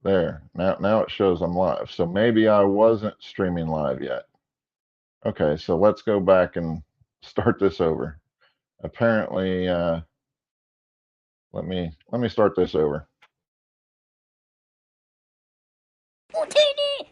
There. Now it shows I'm live. So maybe I wasn't streaming live yet. Okay, so let's go back and start this over. Apparently, let me start this over. Utinni!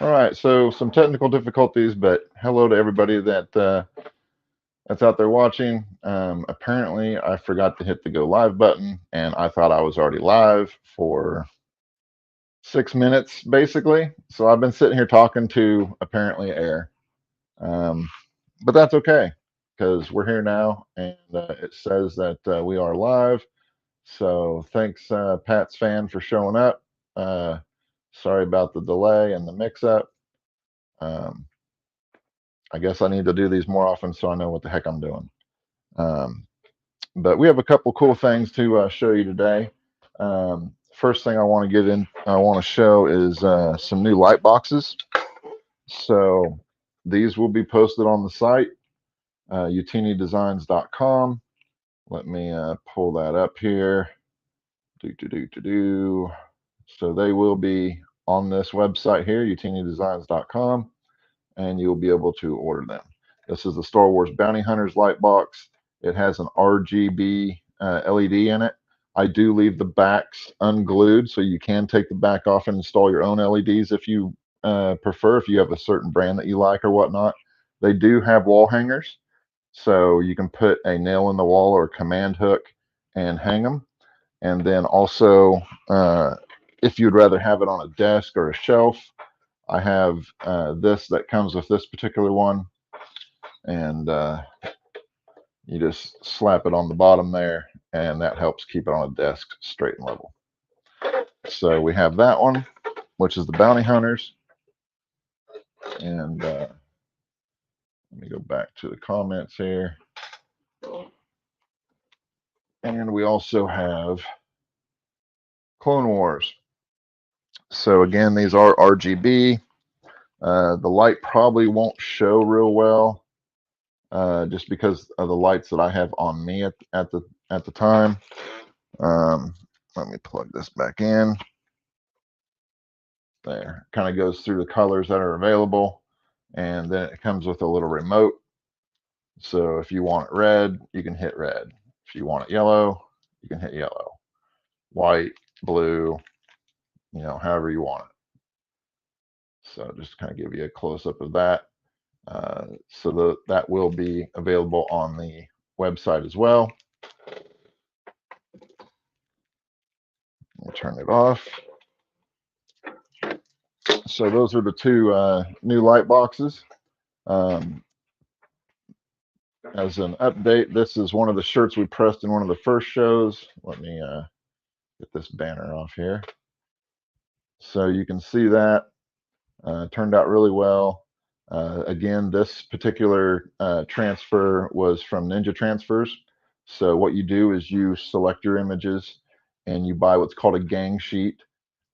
All right, so some technical difficulties, but hello to everybody that's out there watching. Apparently, I forgot to hit the go live button, and I thought I was already live for 6 minutes, basically. So I've been sitting here talking to apparently air, um, but that's okay because we're here now, and it says that we are live. So thanks, Pat's fan, for showing up. Uh, Sorry about the delay and the mix-up. Um, I guess I need to do these more often so I know what the heck I'm doing. Um, but we have a couple cool things to show you today. First thing I want to show is some new light boxes. So these will be posted on the site, utinnidesigns.com. Let me pull that up here. So they will be on this website here, utinnidesigns.com, and you'll be able to order them. This is the Star Wars Bounty Hunters light box. It has an RGB LED in it. I do leave the backs unglued, so you can take the back off and install your own LEDs if you prefer, if you have a certain brand that you like or whatnot. They do have wall hangers, so you can put a nail in the wall or a command hook and hang them. And then also, if you'd rather have it on a desk or a shelf, I have this that comes with this particular one, and you just slap it on the bottom there, and that helps keep it on a desk straight and level. So we have that one, which is the Bounty Hunters, and let me go back to the comments here. And we also have Clone Wars. So again, these are RGB. The light probably won't show real well, just because of the lights that I have on me at the time. Let me plug this back in. There, kind of goes through the colors that are available, and then it comes with a little remote. So if you want it red, you can hit red. If you want it yellow, you can hit yellow. White, blue, however you want it. So just kind of give you a close up of that. So that will be available on the website as well. We'll turn it off. So those are the two new light boxes. As an update, this is one of the shirts we pressed in one of the first shows. Let me get this banner off here. So you can see that turned out really well. Again, this particular transfer was from Ninja Transfers. So what you do is you select your images and you buy what's called a gang sheet.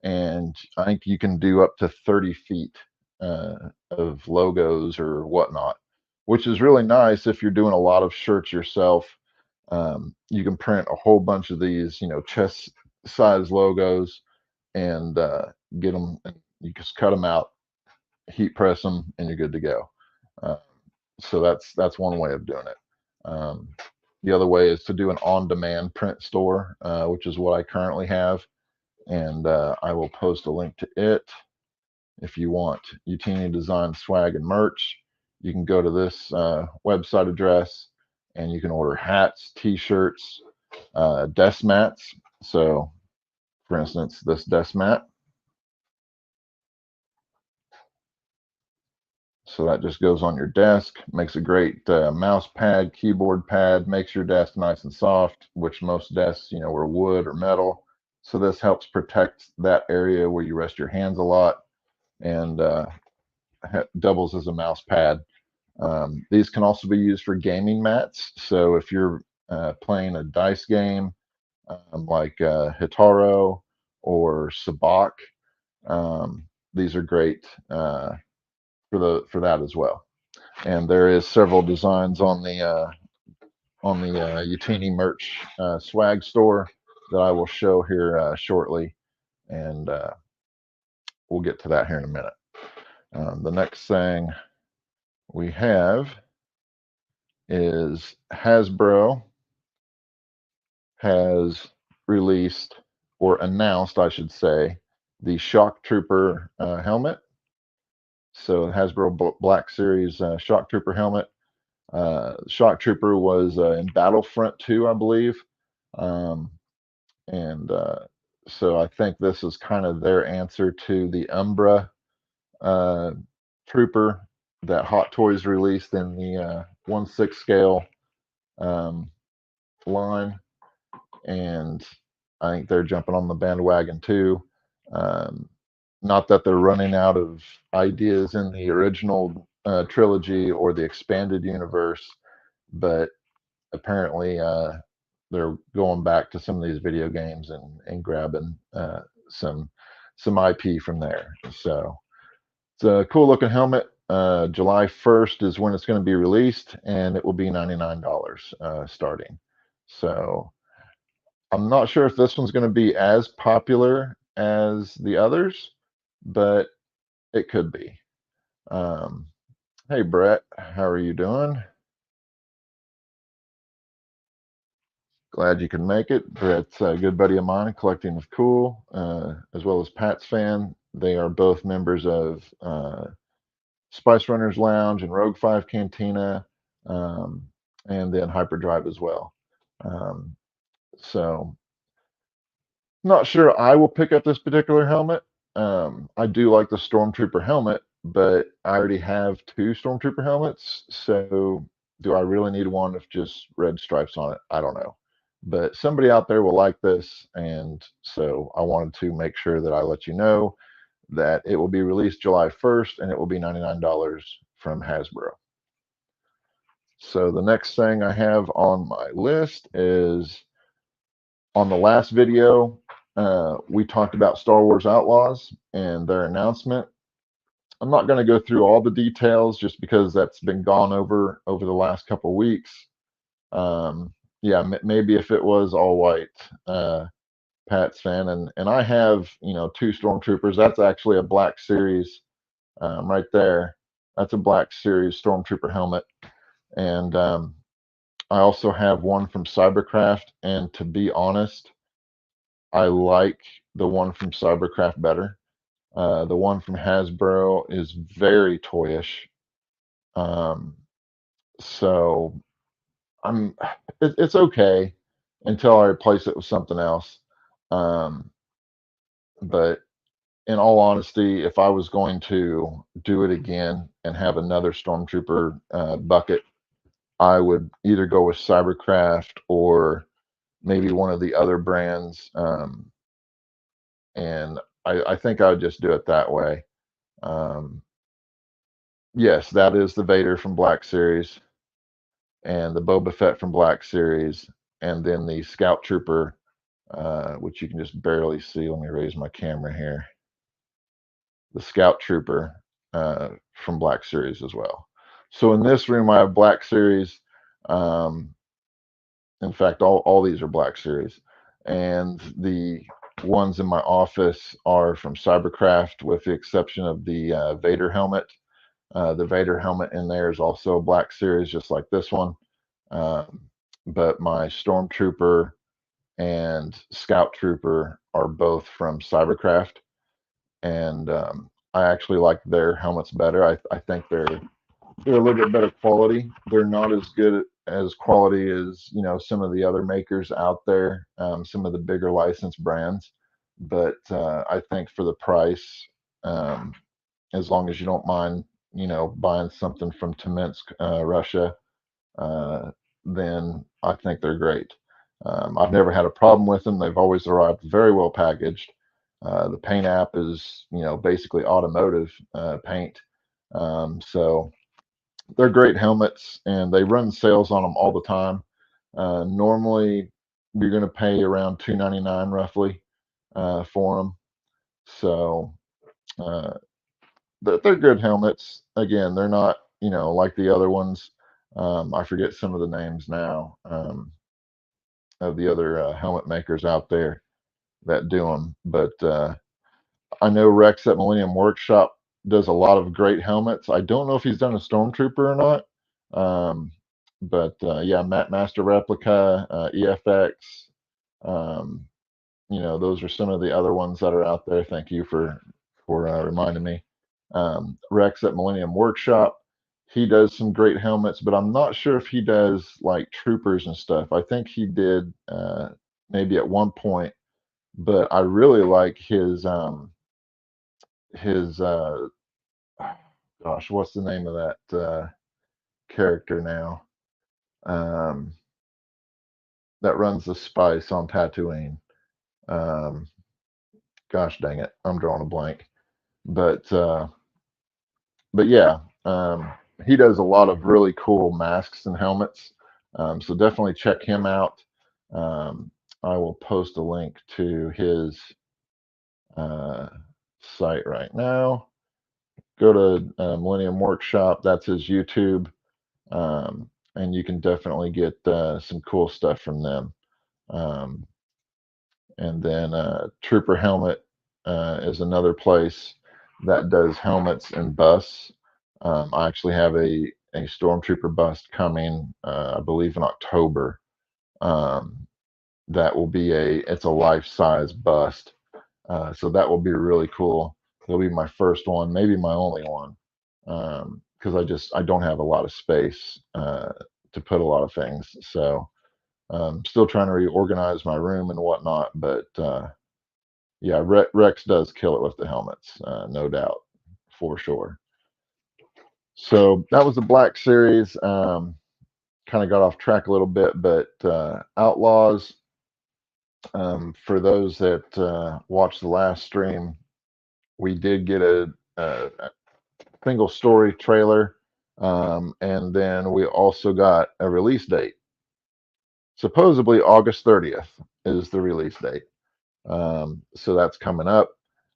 And I think you can do up to 30 feet of logos or whatnot, which is really nice if you're doing a lot of shirts yourself. You can print a whole bunch of these, chest size logos and get them. You just cut them out, heat press them, and you're good to go. Uh, so that's one way of doing it. The other way is to do an on-demand print store, which is what I currently have, and I will post a link to it. If you want Utinni design swag and merch, you can go to this website address and you can order hats, t-shirts, desk mats. So for instance, this desk mat. So that just goes on your desk, makes a great mouse pad, keyboard pad, makes your desk nice and soft, which most desks, are wood or metal. So this helps protect that area where you rest your hands a lot, and doubles as a mouse pad. These can also be used for gaming mats. So if you're playing a dice game like Hitaro or sabak. These are great for that as well. And there is several designs on the Utinni merch swag store that I will show here shortly, and we'll get to that here in a minute. The next thing we have is Hasbro has released, or announced, I should say, the Shock Trooper helmet. So Hasbro Black Series Shock Trooper helmet. Shock Trooper was in Battlefront 2, I believe. Um, and so I think this is kind of their answer to the Umbra uh, Trooper that Hot Toys released in the 1/6 scale um, line. And I think they're jumping on the bandwagon too. Um, Not that they're running out of ideas in the original trilogy or the expanded universe, but apparently they're going back to some of these video games and grabbing some IP from there. So it's a cool looking helmet. July 1st is when it's going to be released, and it will be $99 starting. So I'm not sure if this one's going to be as popular as the others, but it could be. Um, hey, Brett, how are you doing? Glad you can make it. Brett's a good buddy of mine, Collecting with Cool, as well as Pat's fan. They are both members of Spice Runners Lounge and Rogue 5 Cantina, um, and then Hyperdrive as well. Um, so not sure I will pick up this particular helmet. I do like the Stormtrooper helmet, but I already have two Stormtrooper helmets. So do I really need one with just red stripes on it? I don't know. But somebody out there will like this. And so I wanted to make sure that I let you know that it will be released July 1st and it will be $99 from Hasbro. So the next thing I have on my list is, on the last video, we talked about Star Wars Outlaws and their announcement. I'm not going to go through all the details just because that's been gone over the last couple weeks. Yeah, maybe if it was all white, Pat's fan, and I have two Stormtroopers. That's actually a Black Series right there. That's a Black Series Stormtrooper helmet, and I also have one from Cybercraft. And to be honest, I like the one from Cybercraft better. The one from Hasbro is very toyish. Um, so I'm it's okay until I replace it with something else. Um, but in all honesty, if I was going to do it again and have another Stormtrooper bucket, I would either go with Cybercraft or maybe one of the other brands. And I think I would just do it that way. Um, yes, that is the Vader from Black Series and the Boba Fett from Black Series, and then the Scout Trooper, which you can just barely see. Let me raise my camera here. The Scout Trooper from Black Series as well. So in this room, I have Black Series. Um, in fact, all these are Black Series. And the ones in my office are from Cybercraft, with the exception of the Vader helmet. The Vader helmet in there is also Black Series, just like this one. Um, but my Stormtrooper and Scout Trooper are both from Cybercraft. And I actually like their helmets better. I think they're a little bit better quality. They're not as good as quality as some of the other makers out there, some of the bigger licensed brands. But I think for the price, um, as long as you don't mind, buying something from Teminsk, Russia, uh, then I think they're great. I've never had a problem with them. They've always arrived very well packaged. The paint app is, basically automotive paint. So they're great helmets, and they run sales on them all the time. Normally, you're going to pay around $299 roughly. for them. So uh, they're good helmets. Again, they're not, like the other ones. I forget some of the names now, of the other helmet makers out there that do them. But I know Rex at Millennium Workshop does a lot of great helmets. I don't know if he's done a Stormtrooper or not. Um, but yeah, Master Replica, EFX. Um, those are some of the other ones that are out there. Thank you for reminding me. Rex at Millennium Workshop, he does some great helmets, but I'm not sure if he does like troopers and stuff. I think he did maybe at one point, but I really like his gosh, what's the name of that character now? Um, that runs the spice on Tatooine. Um, gosh dang it, I'm drawing a blank. But but yeah, he does a lot of really cool masks and helmets. So definitely check him out. I will post a link to his uh, site right now. Go to Millennium Workshop. That's his YouTube, and you can definitely get some cool stuff from them. Um, and then Trooper Helmet is another place that does helmets and busts. I actually have a Stormtrooper bust coming, I believe in October. Um, that will be it's a life size bust. So that will be really cool. It'll be my first one, maybe my only one, because I don't have a lot of space to put a lot of things. So still trying to reorganize my room and whatnot, but yeah, Rex does kill it with the helmets, no doubt, for sure. So that was the Black Series. Kind of got off track a little bit, but Outlaws, for those that watched the last stream, we did get a single story trailer, and then we also got a release date. Supposedly August 30th is the release date. So that's coming up.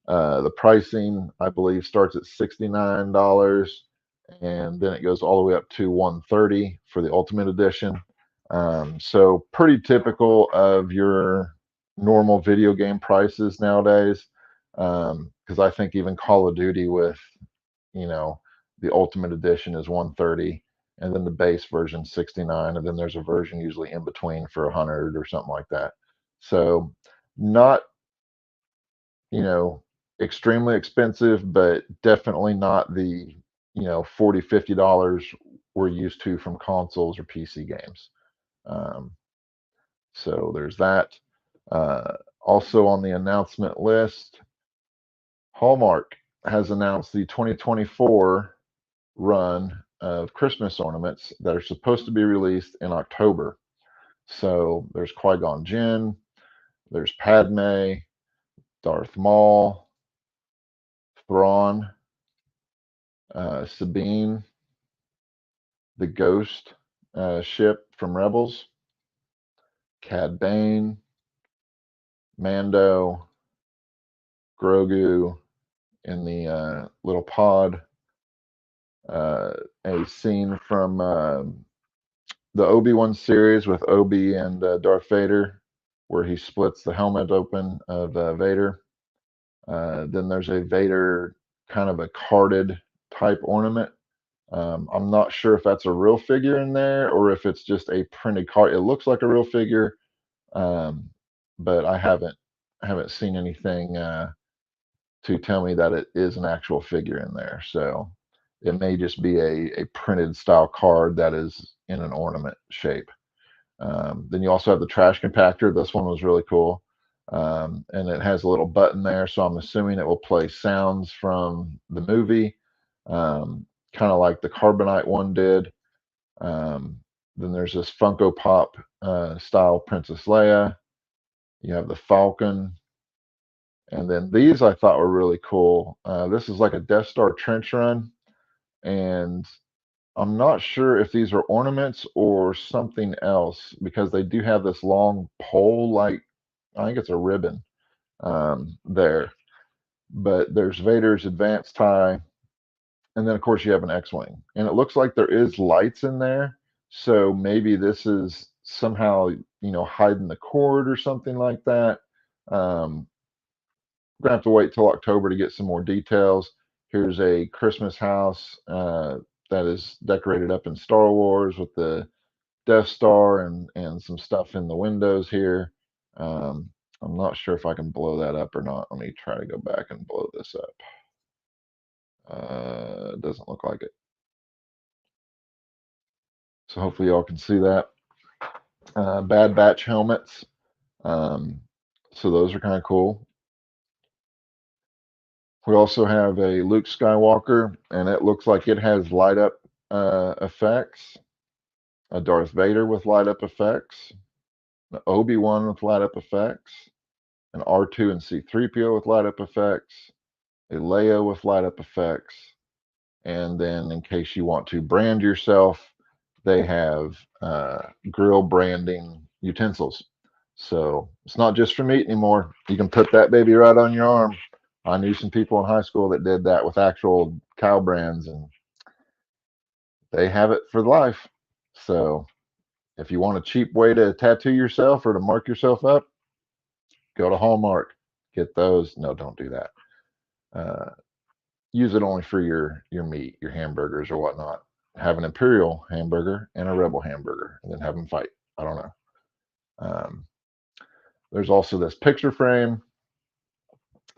The pricing, I believe, starts at $69, and then it goes all the way up to $130 for the Ultimate Edition. So pretty typical of your normal video game prices nowadays. Because I think even Call of Duty with, you know, the Ultimate Edition is 130, and then the base version 69, and then there's a version usually in between for 100 or something like that. So not, you know, extremely expensive, but definitely not the, $40, $50 we're used to from consoles or PC games. Um, so there's that. Also on the announcement list, Hallmark has announced the 2024 run of Christmas ornaments that are supposed to be released in October. So there's Qui-Gon Jinn, there's Padme, Darth Maul, Thrawn, Sabine, the Ghost ship from Rebels, Cad Bane, Mando, Grogu in the little pod, a scene from the Obi-Wan series with Obi and Darth Vader, where he splits the helmet open of Vader. Then there's a Vader kind of a carded type ornament. I'm not sure if that's a real figure in there or if it's just a printed card. It looks like a real figure, but I haven't seen anything to tell me that it is an actual figure in there. So it may just be a printed style card that is in an ornament shape. Then you also have the trash compactor. This one was really cool. And it has a little button there, so I'm assuming it will play sounds from the movie, kind of like the Carbonite one did. Then there's this Funko Pop style Princess Leia. You have the Falcon. And then these I thought were really cool. This is like a Death Star trench run, and I'm not sure if these are ornaments or something else because they do have this long pole, like I think it's a ribbon, there. But there's Vader's advanced tie, and then of course you have an X-wing, and it looks like there is lights in there. So maybe this is somehow hiding the cord or something like that. We're gonna have to wait till October to get some more details. Here's a Christmas house that is decorated up in Star Wars with the Death Star and some stuff in the windows here. I'm not sure if I can blow that up or not. Let me try to go back and blow this up. It doesn't look like it. So hopefully y'all can see that. Bad Batch helmets. Um, so those are kind of cool. We also have a Luke Skywalker, and it looks like it has light up effects. A Darth Vader with light up effects. An Obi-Wan with light up effects. An R2 and C-3PO with light up effects. A Leia with light up effects. And then, in case you want to brand yourself, they have grill branding utensils. So it's not just for meat anymore. You can put that baby right on your arm. I knew some people in high school that did that with actual cow brands, and they have it for life. So if you want a cheap way to tattoo yourself or to mark yourself up, go to Hallmark. Get those. No, don't do that. Uh, use it only for your meat, your hamburgers or whatnot. Have an Imperial hamburger and a Rebel hamburger, and then have them fight. I don't know. Um, there's also this picture frame.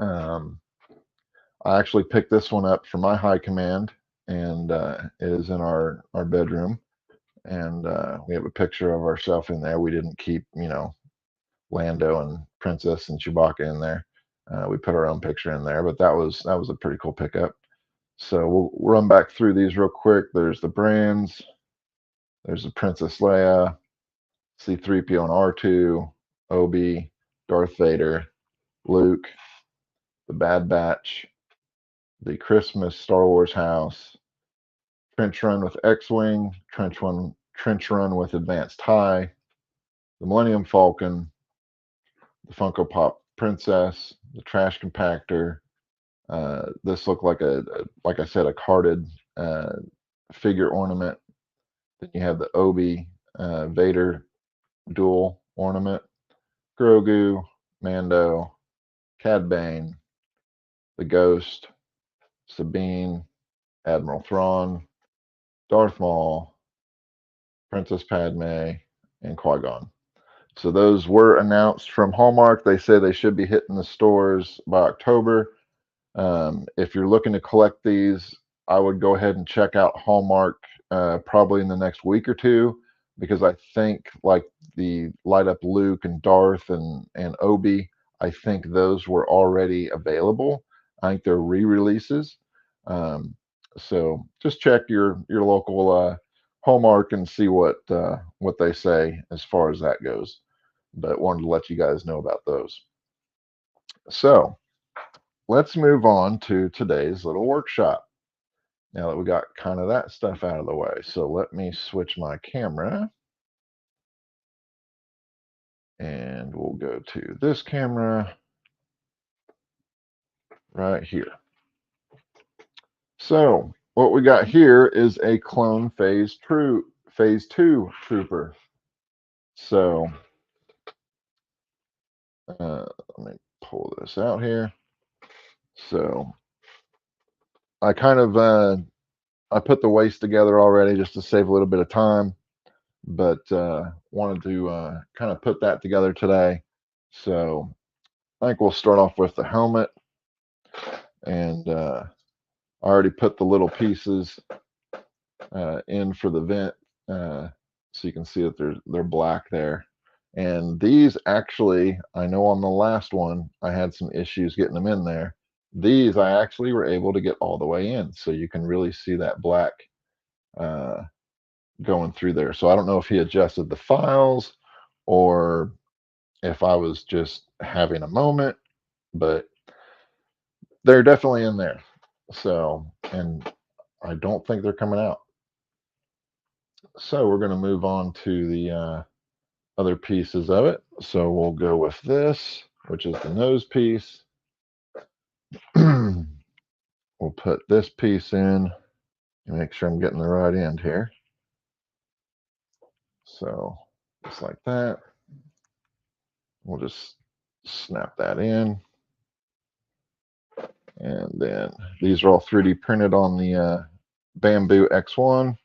Um, I actually picked this one up for my high command, and it is in our bedroom. And we have a picture of ourselves in there. We didn't keep, Lando and Princess and Chewbacca in there. We put our own picture in there, but that was a pretty cool pickup. So we'll run back through these real quick. There's the brands. There's the Princess Leia, C-3PO and R2, Obi, Darth Vader, Luke, the Bad Batch, the Christmas Star Wars house, Trench Run with X-Wing, Trench Run with Advanced Tie, the Millennium Falcon, the Funko Pop Princess, the Trash Compactor. This looked like like I said, a carded figure ornament. Then you have the Obi Vader dual ornament, Grogu, Mando, Cad Bane, the Ghost, Sabine, Admiral Thrawn, Darth Maul, Princess Padme, and Qui-Gon. So those were announced from Hallmark. They say they should be hitting the stores by October. If you're looking to collect these, I would go ahead and check out Hallmark probably in the next week or two, because I think like the light up Luke and Darth and Obi, I think those were already available. I think they're re-releases. So just check your local Hallmark and see what they say as far as that goes. But wanted to let you guys know about those. So let's move on to today's little workshop. Now that we got kind of that stuff out of the way. So let me switch my camera. And we'll go to this camera right here. So what we got here is a clone phase 2 trooper. So let me pull this out here. So I kind of I put the waist together already just to save a little bit of time, but wanted to kind of put that together today. So I think we'll start off with the helmet, and I already put the little pieces in for the vent, so you can see that they're black there. And these actually, I know on the last one I had some issues getting them in there. These I actually were able to get all the way in, so you can really see that black going through there. So I don't know if he adjusted the files or if I was just having a moment, but they're definitely in there. So, and I don't think they're coming out. So we're going to move on to the other pieces of it. So we'll go with this. which is the nose piece. We'll put this piece in and make sure I'm getting the right end here. So just like that. We'll just snap that in. And then these are all 3D printed on the Bamboo X1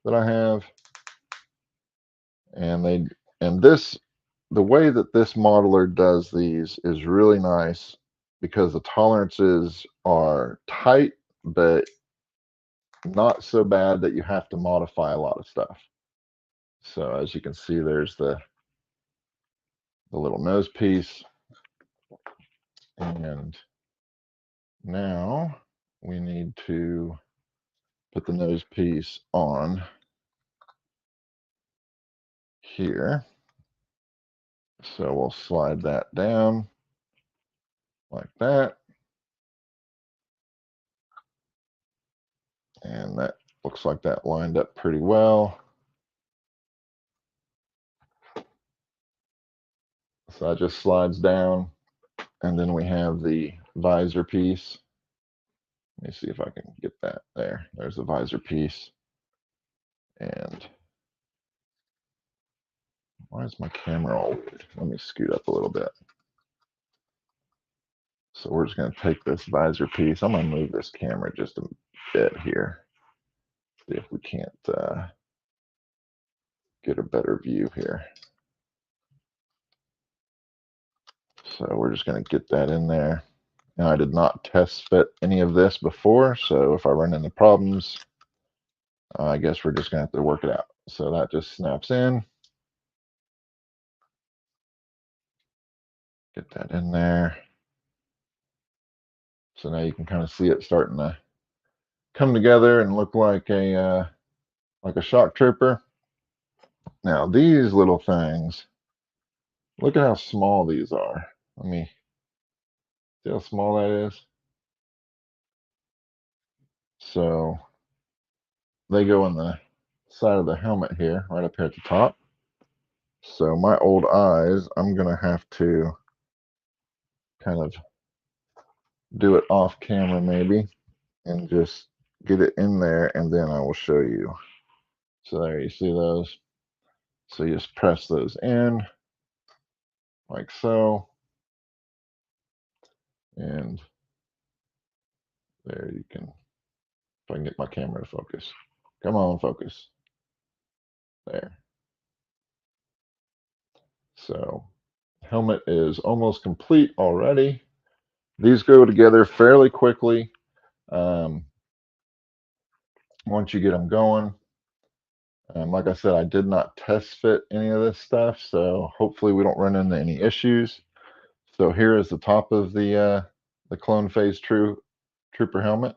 that I have. And the way that this modeler does these is really nice because the tolerances are tight, but not so bad that you have to modify a lot of stuff. So as you can see, there's the little nose piece. And now we need to put the nose piece on here. So we'll slide that down like that. And that looks like that lined up pretty well. So that just slides down. And then we have the visor piece. Let me see if I can get that there. There's the visor piece. And why is my camera all weird? Let me scoot up a little bit. So we're just going to take this visor piece. I'm going to move this camera just a bit here. See if we can't get a better view here. So we're just going to get that in there. Now, I did not test fit any of this before, so if I run into problems, I guess we're just going to have to work it out. So that just snaps in. Get that in there. So now you can kind of see it starting to come together and look like a shock trooper. Now these little things, look at how small these are. Let me see how small that is. So they go in the side of the helmet here, right up here at the top. So my old eyes, I'm gonna have to kind of do it off camera maybe and just get it in there, and then I will show you. So there, you see those. So you just press those in like so, and there you can, if I can get my camera to focus. Come on, focus. There. So helmet is almost complete already. These go together fairly quickly once you get them going. Like I said, I did not test fit any of this stuff, so hopefully we don't run into any issues. So here is the top of the Clone Phase Trooper helmet.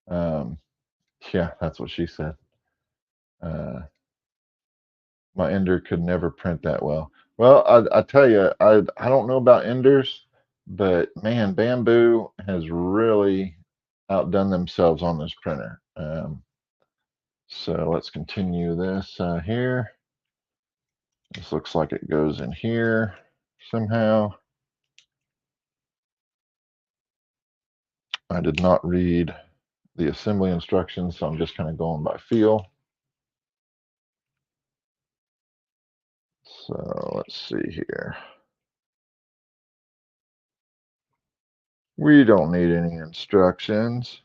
Yeah, that's what she said. My Ender could never print that well. Well, I tell you, I don't know about Enders, but man, Bamboo has really outdone themselves on this printer. So let's continue this here. This looks like it goes in here somehow. I did not read the assembly instructions, so I'm just kind of going by feel. So let's see here. We don't need any instructions.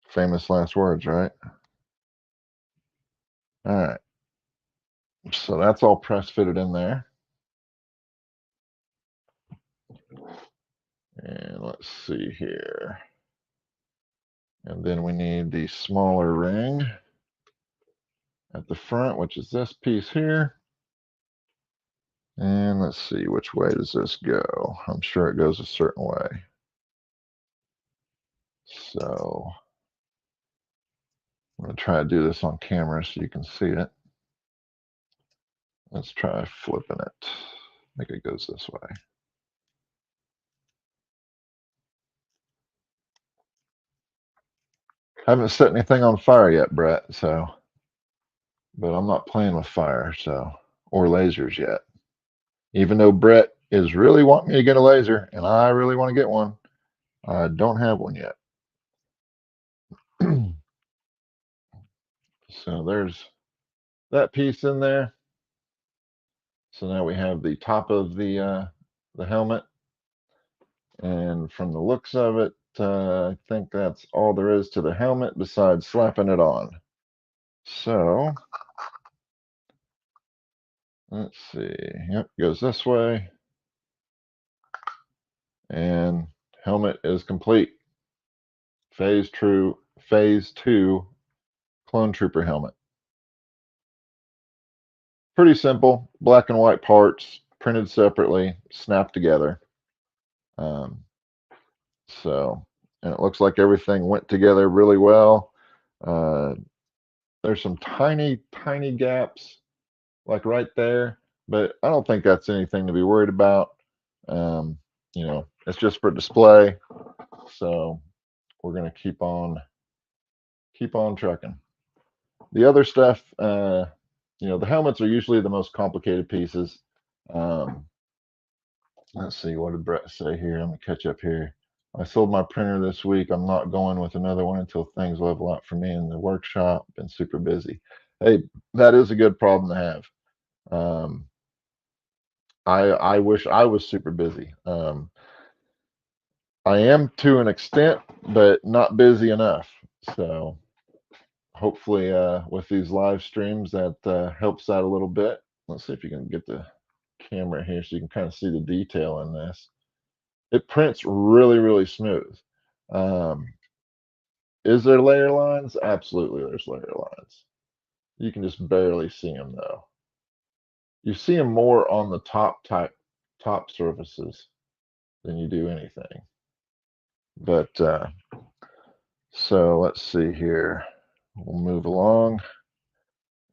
Famous last words, right? All right. So that's all press fitted in there. And let's see here. And then we need the smaller ring at the front, which is this piece here. And let's see, which way does this go? I'm sure it goes a certain way. So I'm going to try to do this on camera so you can see it. Let's try flipping it. I think it goes this way. Haven't set anything on fire yet, Brett, so, but I'm not playing with fire, so, or lasers yet. Even though Brett is really wanting me to get a laser, and I really want to get one. I don't have one yet. So there's that piece in there. So now we have the top of the helmet, and from the looks of it, I think that's all there is to the helmet besides slapping it on. So let's see. Yep, goes this way, and helmet is complete. Phase two clone trooper helmet. Pretty simple, black and white parts, printed separately, snapped together. Um, so, and it looks like everything went together really well. Uh, there's some tiny, tiny gaps, like right there, but I don't think that's anything to be worried about. Um, it's just for display. So we're gonna keep on trucking. The other stuff, the helmets are usually the most complicated pieces. Um, let's see, what did Brett say here? Let me catch up here. I sold my printer this week. I'm not going with another one until things level out for me in the workshop. Been super busy. Hey, that is a good problem to have. Um, I wish I was super busy. I am to an extent, but not busy enough. So hopefully, with these live streams, that helps out a little bit. Let's see if you can get the camera here so you can kind of see the detail in this. It prints really, really smooth. Um, is there layer lines? Absolutely, there's layer lines. You can just barely see them though. You see them more on the top surfaces than you do anything. But so let's see here. We'll move along,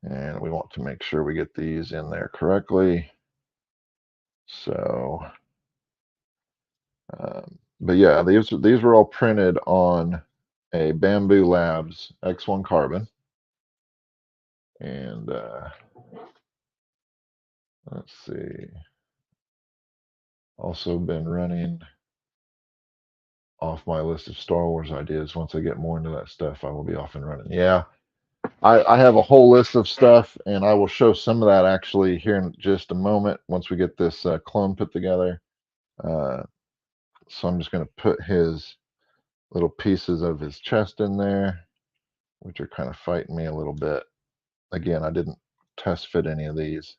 and we want to make sure we get these in there correctly. So, but yeah, these were all printed on a Bamboo Labs X1 carbon, and let's see. Also been running off my list of Star Wars ideas. Once I get more into that stuff, I will be off and running. Yeah, I have a whole list of stuff, and I will show some of that actually here in just a moment once we get this clone put together. Uh, so I'm just going to put his little pieces of his chest in there, which are kind of fighting me a little bit. Again, I didn't test fit any of these.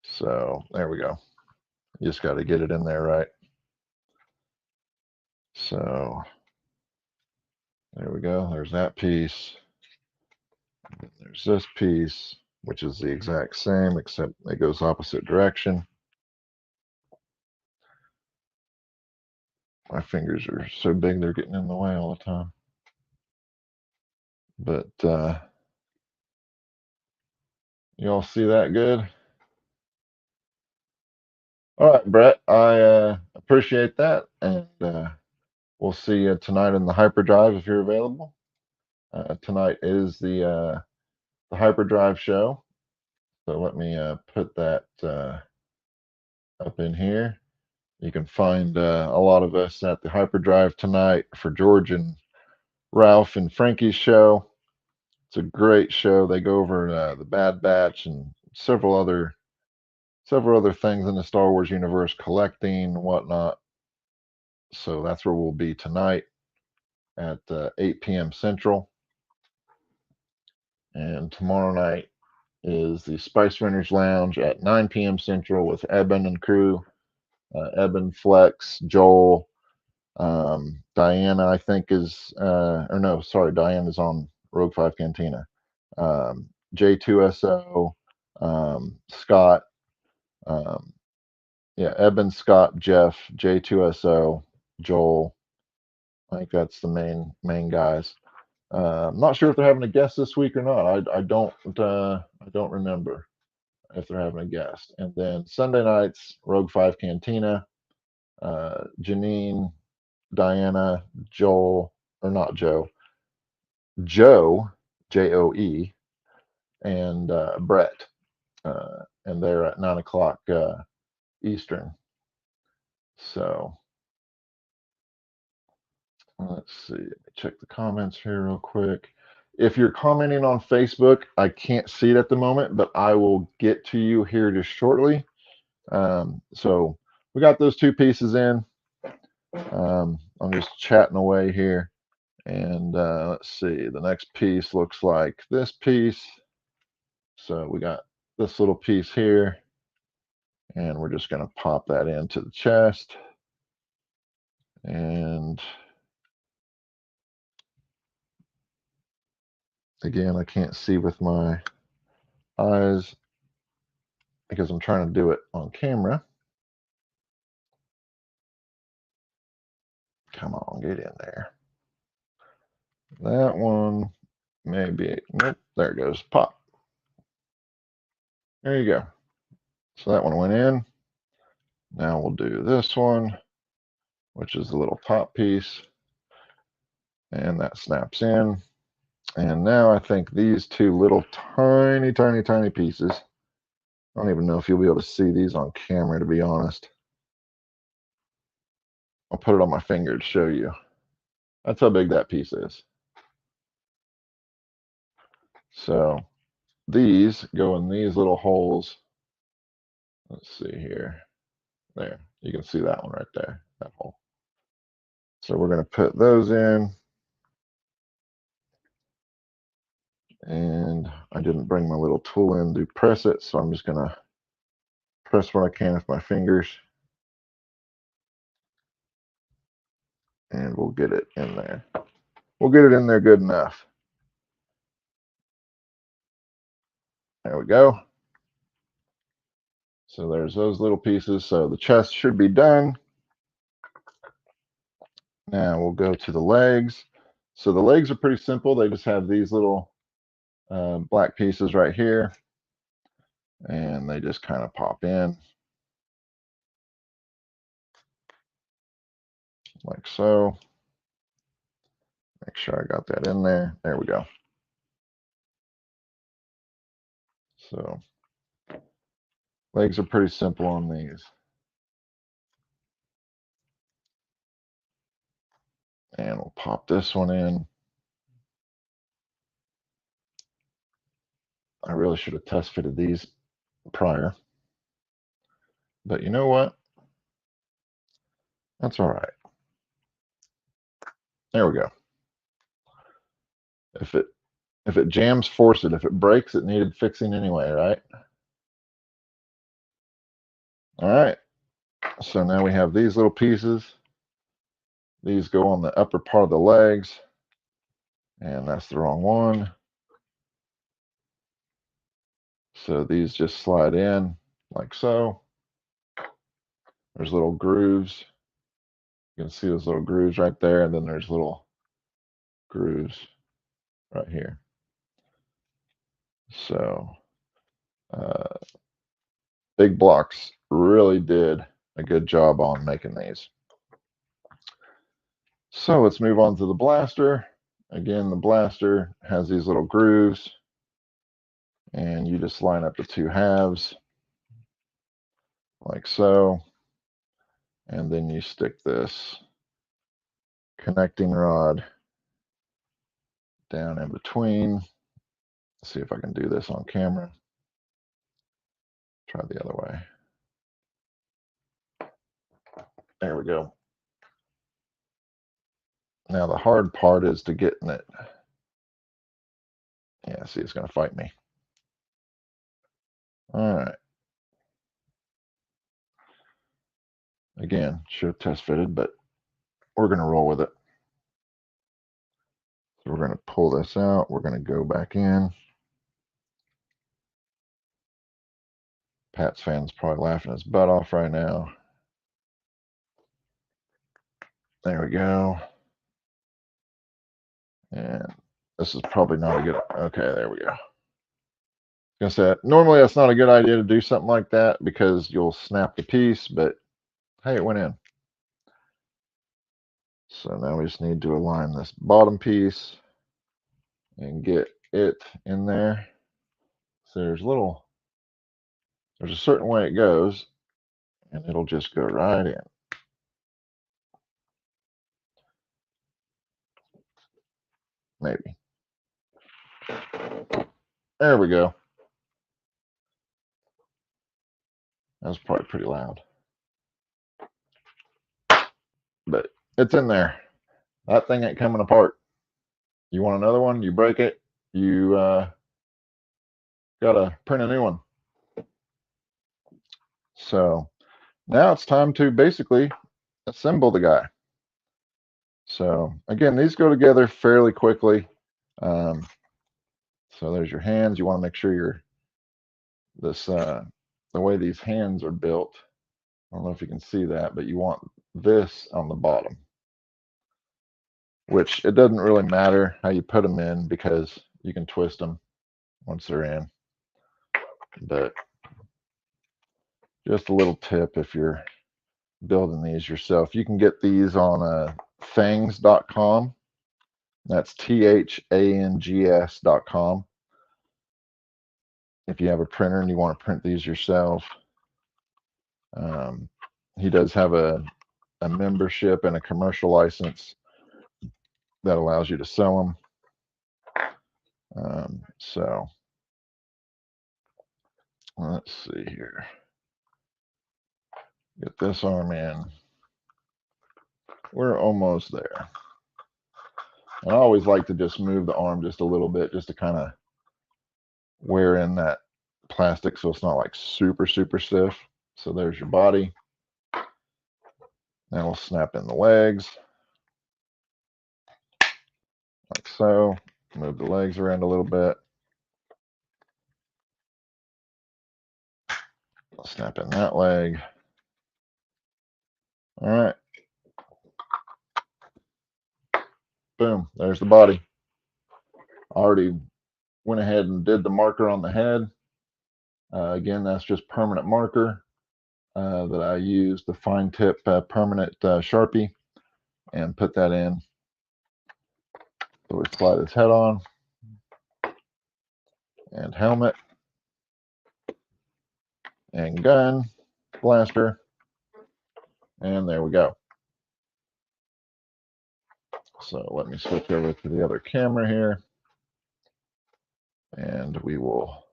So there we go. You just got to get it in there right. So there we go. There's that piece. There's this piece, which is the exact same, except it goes opposite direction. My fingers are so big they're getting in the way all the time. But you all see that good? All right, Brett, I appreciate that, and we'll see you tonight in the hyperdrive if you're available. Tonight is the hyperdrive show, so let me put that up in here. You can find a lot of us at the hyperdrive tonight for George and Ralph and Frankie's show. It's a great show. They go over the Bad Batch and several other things in the Star Wars universe, collecting and whatnot. So that's where we'll be tonight at 8 p.m. Central. And tomorrow night is the Spice Runners Lounge at 9 p.m. Central with Eben and crew. Eben, Flex, Joel, Diana, I think is, or no, sorry, Diana is on Rogue 5 Cantina. J2SO, Scott, um, yeah, Eben, Scott, Jeff, J2SO, Joel. I think that's the main guys. I'm not sure if they're having a guest this week or not. I don't remember if they're having a guest. And then Sunday nights, Rogue 5 Cantina, Janine, Diana, Joel, or not Joe, Joe, Joe, and Brett. And they're at 9 o'clock Eastern. So let's see. Let me check the comments here real quick. If you're commenting on Facebook, I can't see it at the moment, but I will get to you here just shortly. So we got those two pieces in. I'm just chatting away here. And let's see, the next piece looks like this piece. So we got this little piece here, and we're just going to pop that into the chest. And again, I can't see with my eyes because I'm trying to do it on camera. Come on, get in there. That one, maybe, nope, there it goes, pop. There you go. So that one went in. Now we'll do this one, which is the little top piece, and that snaps in. And now I think these two little tiny, tiny, tiny pieces, I don't even know if you'll be able to see these on camera, to be honest. I'll put it on my finger to show you. That's how big that piece is. So these go in these little holes. Let's see here. There, you can see that one right there, that hole. So we're going to put those in. And I didn't bring my little tool in to press it, so I'm just going to press what I can with my fingers. And we'll get it in there. We'll get it in there good enough. There we go. So there's those little pieces. So the chest should be done. Now we'll go to the legs. So the legs are pretty simple. They just have these little black pieces right here. And they just kind of pop in. Like so. Make sure I got that in there. There we go. So legs are pretty simple on these. And we'll pop this one in. I really should have test fitted these prior. But you know what? That's all right. There we go. If it jams, force it. If it breaks, it needed fixing anyway, right? All right. So now we have these little pieces. These go on the upper part of the legs. And that's the wrong one. So these just slide in like so. There's little grooves. You can see those little grooves right there. And then there's little grooves right here. So Big Blocks really did a good job on making these. So let's move on to the blaster. Again, the blaster has these little grooves, and you just line up the two halves like so, and then you stick this connecting rod down in between. Let's see if I can do this on camera. Try the other way. There we go. Now the hard part is to getting it. Yeah, see, it's going to fight me. All right. Again, should have test fitted, but we're going to roll with it. So we're going to pull this out. We're going to go back in. Pat's fan's probably laughing his butt off right now. There we go. And this is probably not a good, okay, there we go. Gonna say, normally that's not a good idea to do something like that because you'll snap the piece, but hey, it went in. So now we just need to align this bottom piece and get it in there. So there's a certain way it goes, and it'll just go right in. maybe. There we go. That was probably pretty loud, but it's in there. That thing ain't coming apart. You want another one? You break it. You gotta print a new one. So now it's time to basically assemble the guy. So again, these go together fairly quickly. Um, so there's your hands. You want to make sure the way these hands are built. I don't know if you can see that, but you want this on the bottom, which it doesn't really matter how you put them in because you can twist them once they're in. But just a little tip if you're building these yourself. You can get these on thangs.com. That's thangs.com. If you have a printer and you want to print these yourself. He does have a membership and a commercial license that allows you to sell them. So let's see here. Get this arm in. We're almost there. And I always like to just move the arm just a little bit just to kind of wear in that plastic so it's not like super, super stiff. So there's your body. Now we'll snap in the legs. Like so. Move the legs around a little bit. I'll snap in that leg. All right. Boom. There's the body. I already went ahead and did the marker on the head. Again, that's just permanent marker that I use, the fine tip permanent Sharpie, and put that in. So we slide his head on and helmet and gun, blaster, and there we go. So let me switch over to the other camera here, and we will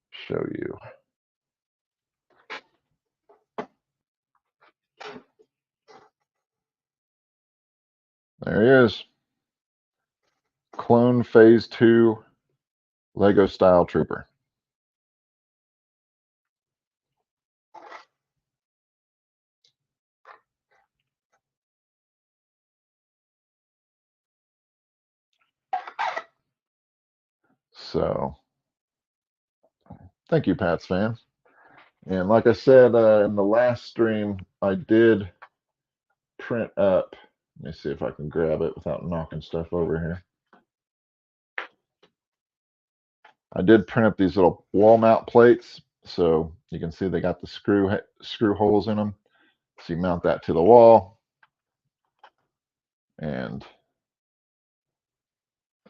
show you. There he is. Clone Phase 2 Lego Style Trooper. So thank you, Pats fans. And like I said in the last stream, I did print up. Let me see if I can grab it without knocking stuff over here. I did print up these little wall mount plates, so you can see they got the screw holes in them. So you mount that to the wall, and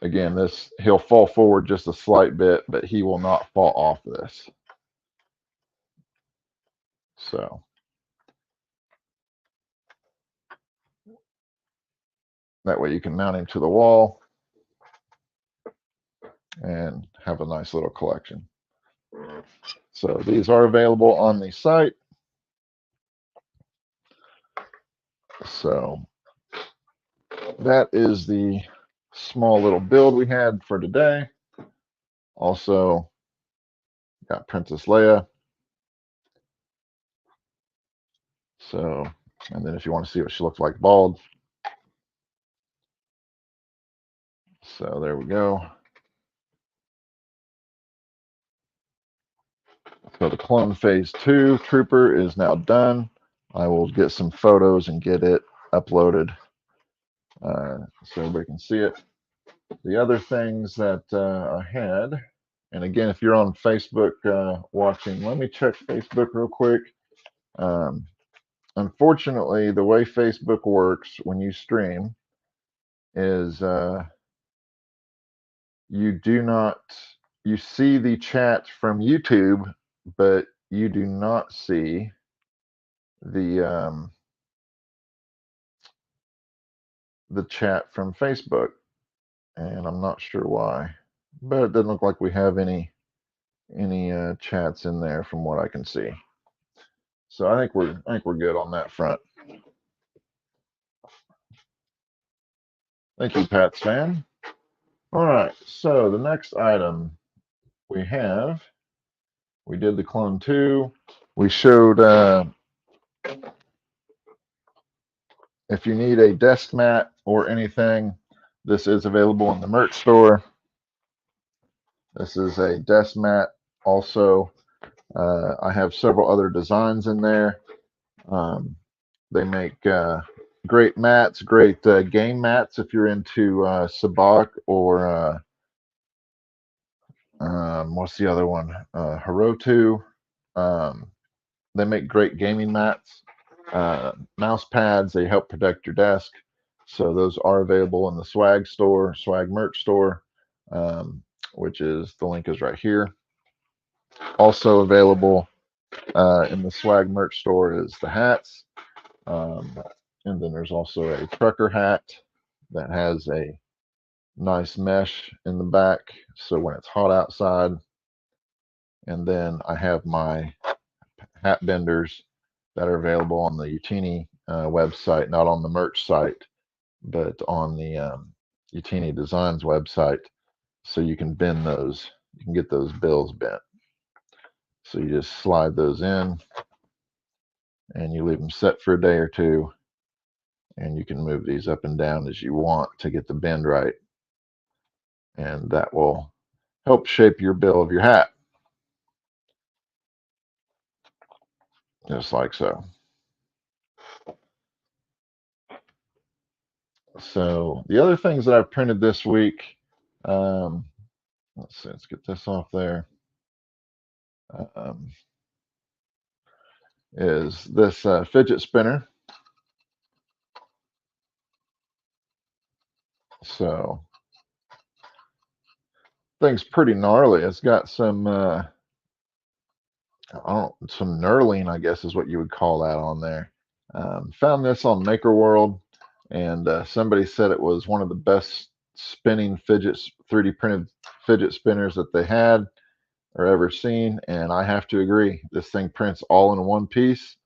again, he'll fall forward just a slight bit, but he will not fall off this. So that way you can mount him to the wall and have a nice little collection. So these are available on the site. So that is the small little build we had for today. Also got Princess Leia. So, and then if you want to see what she looks like bald. So there we go. So the Clone Phase 2 Trooper is now done. I will get some photos and get it uploaded so everybody can see it. The other things that I had, and again, if you're on Facebook watching, let me check Facebook real quick. Unfortunately, the way Facebook works when you stream is you see the chat from YouTube, but you do not see the the chat from Facebook, and I'm not sure why, but it doesn't look like we have any chats in there from what I can see. So I think we're good on that front. Thank you, Pat's fan. All right, so the next item we have, we did the clone 2. We showed if you need a desk mat or anything, this is available in the merch store. This is a desk mat. Also, I have several other designs in there. They make great mats, great game mats if you're into Sabak or what's the other one? Herotu. They make great gaming mats, mouse pads. They help protect your desk. So those are available in the swag store, swag merch store, which is the link is right here. Also available in the swag merch store is the hats. And then there's also a trucker hat that has a nice mesh in the back. So when it's hot outside, and then I have my hat benders that are available on the Utinni website, not on the merch site, but on the Utinni Designs website. So you can bend those, you can get those bills bent. So you just slide those in and you leave them set for a day or two, and you can move these up and down as you want to get the bend right. And that will help shape your bill of your hat. Just like so. So the other things that I've printed this week, let's see, let's get this off there, is this fidget spinner. So thing's pretty gnarly. It's got some some knurling, I guess is what you would call that on there. Found this on Maker World, and somebody said it was one of the best spinning 3D printed fidget spinners that they had or ever seen, and I have to agree. This thing prints all in one piece,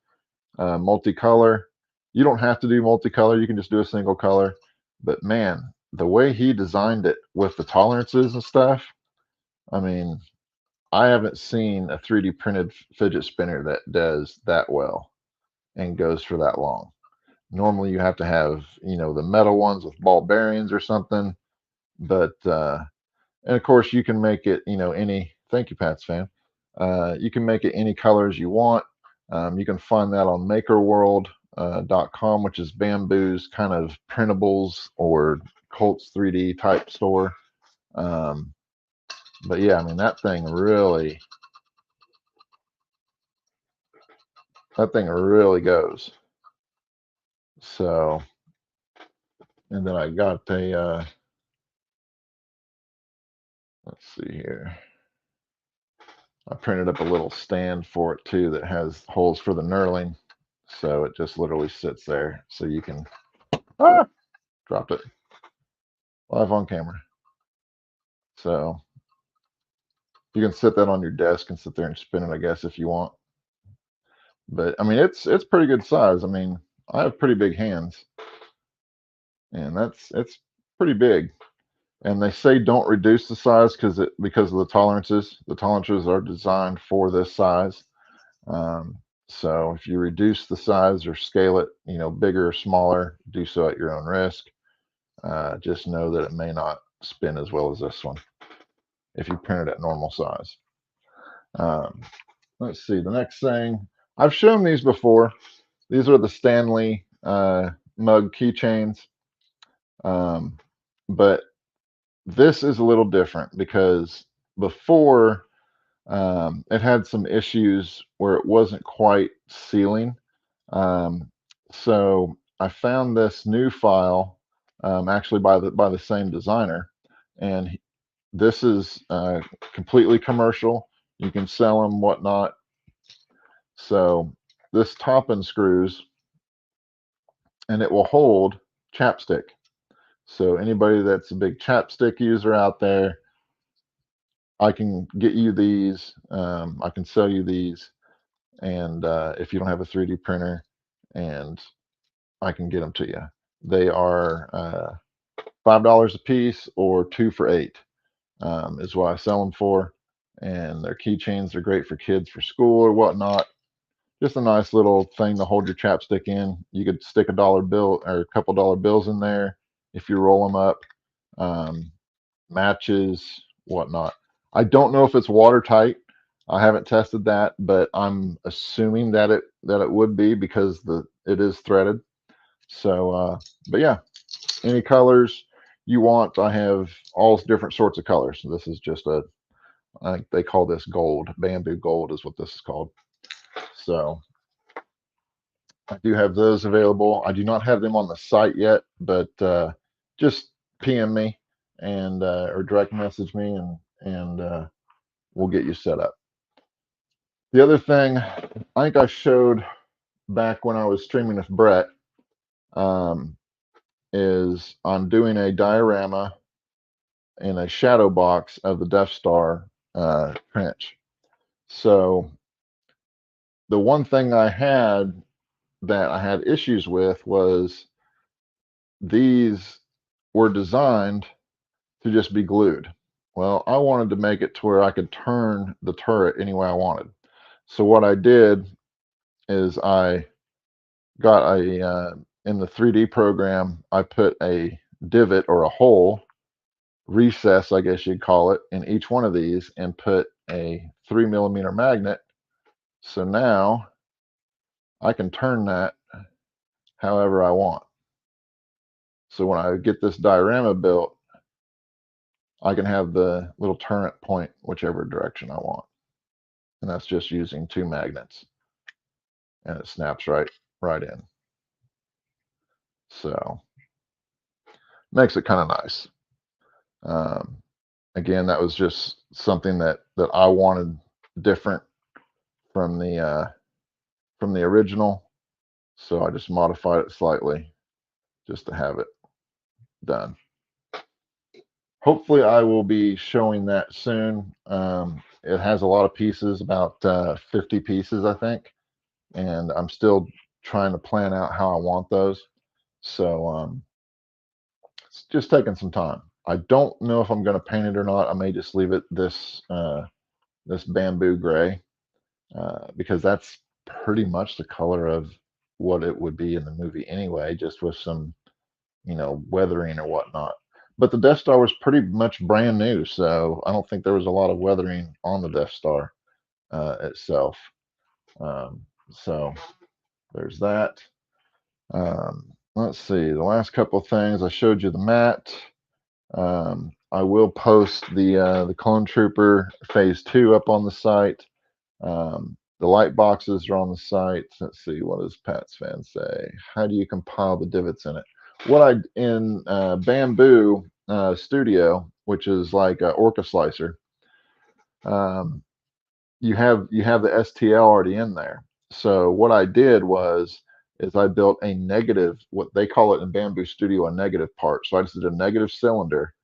multicolor. You don't have to do multicolor, you can just do a single color, but man, the way he designed it with the tolerances and stuff, I mean, I haven't seen a 3D printed fidget spinner that does that well and goes for that long. Normally you have to have, the metal ones with ball bearings or something, but and of course you can make it, any, thank you, Pat's fan. You can make it any colors you want. You can find that on makerworld.com, which is Bamboo's kind of printables or Colts 3D type store. But yeah, I mean, that thing really goes. So, and then I got a, let's see here. I printed up a little stand for it too that has holes for the knurling. So it just literally sits there. So you can, dropped it live on camera. So you can sit that on your desk and sit there and spin it, I guess, if you want. But I mean, it's pretty good size. I mean, I have pretty big hands, and it's pretty big. And they say don't reduce the size because of the tolerances. The tolerances are designed for this size. So if you reduce the size or scale it, bigger or smaller, do so at your own risk. Just know that it may not spin as well as this one if you print it at normal size. Let's see, the next thing, I've shown these before. These are the Stanley mug keychains. But this is a little different because before it had some issues where it wasn't quite sealing. So I found this new file actually by the same designer, and this is completely commercial. You can sell them, whatnot. So this top and screws, and it will hold chapstick. So anybody that's a big chapstick user out there, I can get you these. I can sell you these, and if you don't have a 3D printer, and I can get them to you. They are $5 a piece or 2 for $8 is what I sell them for. And their keychains are great for kids for school or whatnot. Just a nice little thing to hold your chapstick in. You could stick a dollar bill or a couple dollar bills in there if you roll them up. Um, Matches, whatnot. I don't know if it's watertight. I haven't tested that, but I'm assuming that it would be because it is threaded. So, but yeah, any colors you want, I have all different sorts of colors. So this is just I think they call this gold. Bamboo gold is what this is called. So I do have those available. I do not have them on the site yet, but just PM me and or direct message me, and we'll get you set up. The other thing I think I showed back when I was streaming with Brett um, is I'm doing a diorama in a shadow box of the Death Star trench. So the one thing I had that I had issues with was these were designed to just be glued. Well, I wanted to make it to where I could turn the turret any way I wanted. So what I did is I got in the 3D program, I put a divot or a hole, recess, I guess you'd call it, in each one of these and put a 3mm magnet. So now I can turn that however I want. So when I get this diorama built, I can have the little turret point whichever direction I want. And that's just using 2 magnets. And it snaps right in. So makes it kind of nice. Again, that was just something that I wanted different from the original. So I just modified it slightly just to have it done. Hopefully I will be showing that soon. It has a lot of pieces, about 50 pieces, I think. And I'm still trying to plan out how I want those. So it's just taking some time. I don't know if I'm going to paint it or not. I may just leave it this bamboo gray because that's pretty much the color of what it would be in the movie anyway, just with some, weathering or whatnot. But the Death Star was pretty much brand new, so I don't think there was a lot of weathering on the Death Star itself. So there's that. Let's see, the last couple of things I showed you the mat. I will post the Clone Trooper Phase 2 up on the site. The light boxes are on the site. Let's see, what does Pat's fan say? How do you compile the divots in it? What I in Bamboo Studio, which is like an Orca Slicer, you have the STL already in there. So what I did is I built a negative, what they call it in Bamboo Studio, a negative part. So I just did a negative cylinder,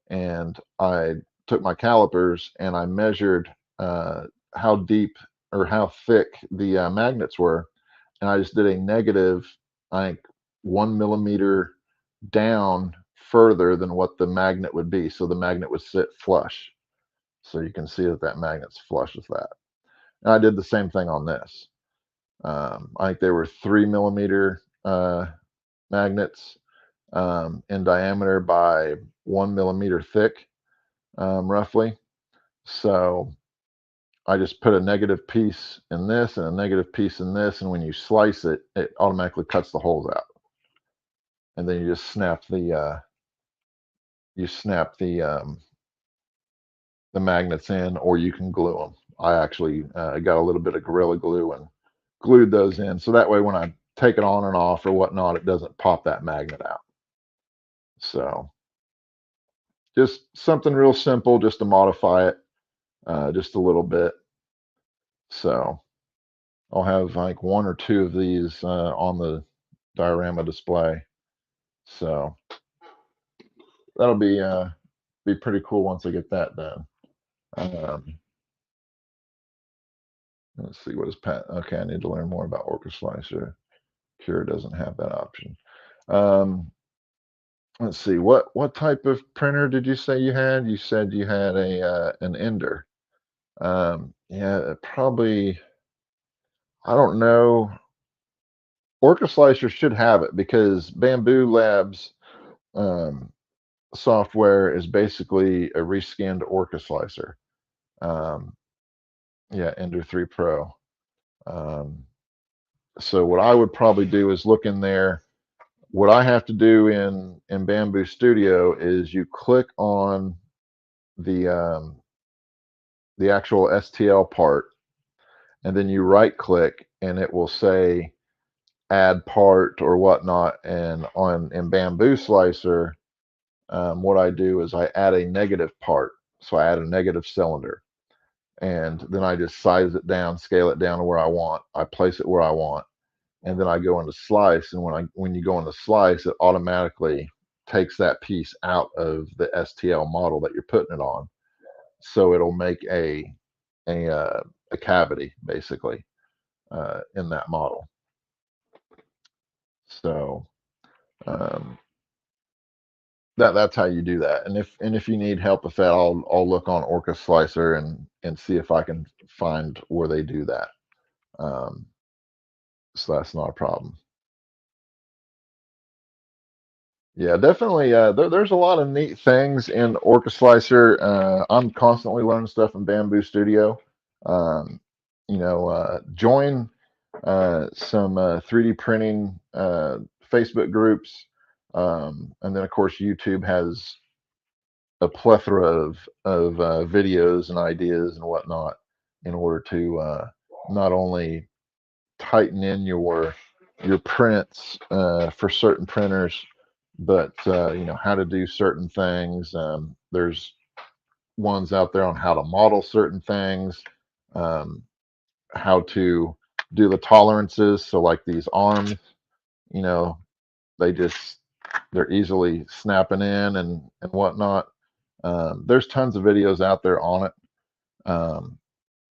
and I took my calipers and I measured how deep or how thick the magnets were, and I just did a negative, I think 1 millimeter down further than what the magnet would be, so the magnet would sit flush. So you can see that magnet's flush with that. And I did the same thing on this. I think they were 3mm magnets in diameter by 1 millimeter thick, roughly. So I just put a negative piece in this and a negative piece in this, and when you slice it, it automatically cuts the holes out. And then you just snap the magnets in, or you can glue them. I actually got a little bit of Gorilla Glue and glued those in, so that way when I take it on and off or whatnot, it doesn't pop that magnet out. So just something real simple, just to modify it just a little bit. So I'll have like 1 or 2 of these on the diorama display. So that'll be pretty cool once I get that done. Um, let's see what is Pat. Okay, I need to learn more about Orca Slicer. Cure doesn't have that option. Um, let's see what type of printer did you say you had? You said you had a an Ender. Yeah, probably. I don't know. Orca Slicer should have it because Bamboo Labs um, software is basically a reskinned Orca Slicer. Um, yeah, Ender 3 Pro. Um, so what I would probably do is look in there. What I have to do in Bamboo Studio is you click on the actual STL part, and then you right click, and it will say add part or whatnot. And on in Bamboo Slicer, what I do is I add a negative part. So I add a negative cylinder, and then I just size it down, scale it down to where I want. I place it where I want, and then I go into slice. And when you go into slice, it automatically takes that piece out of the STL model that you're putting it on. So it'll make a a cavity basically in that model. So um, that's how you do that. And if you need help with that, I'll look on Orca Slicer and see if I can find where they do that. Um, so that's not a problem. Yeah, definitely. There's a lot of neat things in Orca Slicer. I'm constantly learning stuff in Bamboo Studio. Um, join some 3D printing Facebook groups, and then of course YouTube has a plethora of videos and ideas and whatnot in order to not only tighten in your prints for certain printers, but how to do certain things. There's ones out there on how to model certain things, um, how to do the tolerances. So like these arms, you know, they just they're easily snapping in and whatnot. There's tons of videos out there on it. Um,